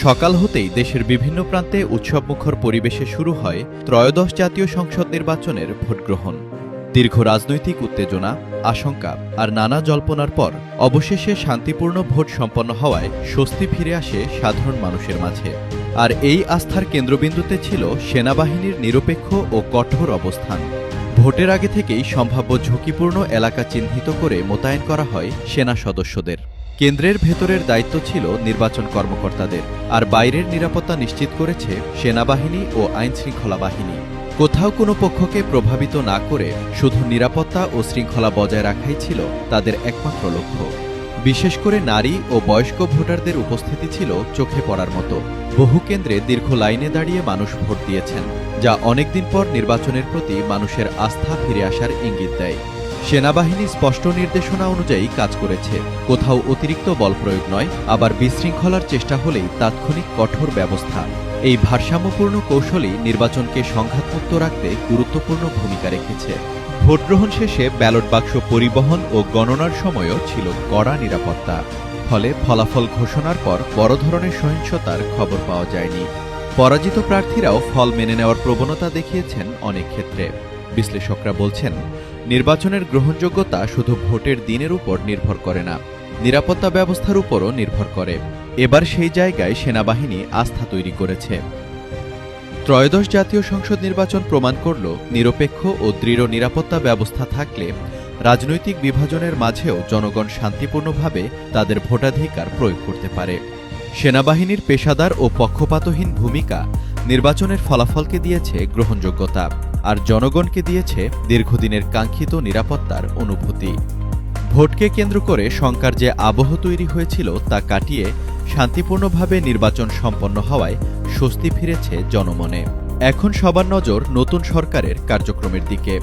সকাল হতেই দেশের বিভিন্ন প্রান্তে উৎসবমুখর পরিবেশে শুরু হয় ত্রয়োদশ জাতীয় সংসদ নির্বাচনের ভোটগ্রহণ। দীর্ঘ রাজনৈতিক উত্তেজনা, আশঙ্কা আর নানা জল্পনার পর অবশেষে শান্তিপূর্ণ ভোট সম্পন্ন হওয়ায় স্বস্তি ফিরে আসে সাধারণ মানুষের মাঝে। আর এই আস্থার কেন্দ্রবিন্দুতে ছিল সেনাবাহিনীর নিরপেক্ষ ও কঠোর অবস্থান। ভোটের আগে থেকেই সম্ভাব্য ঝুঁকিপূর্ণ এলাকা চিহ্নিত করে মোতায়েন করা হয় সেনা সদস্যদের। কেন্দ্রের ভেতরের দায়িত্ব ছিল নির্বাচন কর্মকর্তাদের, আর বাইরের নিরাপত্তা নিশ্চিত করেছে সেনাবাহিনী ও আইনশৃঙ্খলা বাহিনী। কোথাও কোনো পক্ষকে প্রভাবিত না করে শুধু নিরাপত্তা ও শৃঙ্খলা বজায় রাখাই ছিল তাদের একমাত্র লক্ষ্য। বিশেষ করে নারী ও বয়স্ক ভোটারদের উপস্থিতি ছিল চোখে পড়ার মতো। বহু কেন্দ্রে দীর্ঘ লাইনে দাঁড়িয়ে মানুষ ভোট দিয়েছেন, যা অনেকদিন পর নির্বাচনের প্রতি মানুষের আস্থা ফিরে আসার ইঙ্গিত দেয়। সেনাবাহিনী স্পষ্ট নির্দেশনা অনুযায়ী কাজ করেছে। কোথাও অতিরিক্ত বল প্রয়োগ নয়, আবার বিশৃঙ্খলার চেষ্টা হলেই তাৎক্ষণিক কঠোর ব্যবস্থা। এই ভারসাম্যপূর্ণ কৌশলই নির্বাচনকে সংঘাতমুক্ত রাখতে গুরুত্বপূর্ণ ভূমিকা রেখেছে। ভোটগ্রহণ শেষে ব্যালট বাক্স পরিবহন ও গণনার সময়ও ছিল কড়া নিরাপত্তা। ফলে ফলাফল ঘোষণার পর বড় ধরনের সহিংসতার খবর পাওয়া যায়নি। পরাজিত প্রার্থীরাও ফল মেনে নেওয়ার প্রবণতা দেখিয়েছেন অনেক ক্ষেত্রে। বিশ্লেষকরা বলছেন, নির্বাচনের গ্রহণযোগ্যতা শুধু ভোটের দিনের উপর নির্ভর করে না, নিরাপত্তা ব্যবস্থার উপরও নির্ভর করে। এবার সেই জায়গায় সেনাবাহিনী আস্থা তৈরি করেছে। ত্রয়োদশ জাতীয় সংসদ নির্বাচন প্রমাণ করল, নিরপেক্ষ ও দৃঢ় নিরাপত্তা ব্যবস্থা থাকলে রাজনৈতিক বিভাজনের মাঝেও জনগণ শান্তিপূর্ণভাবে তাদের ভোটাধিকার প্রয়োগ করতে পারে। সেনাবাহিনীর পেশাদার ও পক্ষপাতহীন ভূমিকা নির্বাচনের ফলাফলকে দিয়েছে গ্রহণযোগ্যতা, আর জনগণকে দিয়েছে দীর্ঘদিনের কাঙ্ক্ষিত নিরাপত্তার অনুভূতি। ভোটকে কেন্দ্র করে শঙ্কার যে আবহ তৈরি হয়েছিল তা কাটিয়ে শান্তিপূর্ণভাবে নির্বাচন সম্পন্ন হওয়ায় স্বস্তি ফিরেছে জনমনে। এখন সবার নজর নতুন সরকারের কার্যক্রমের দিকে।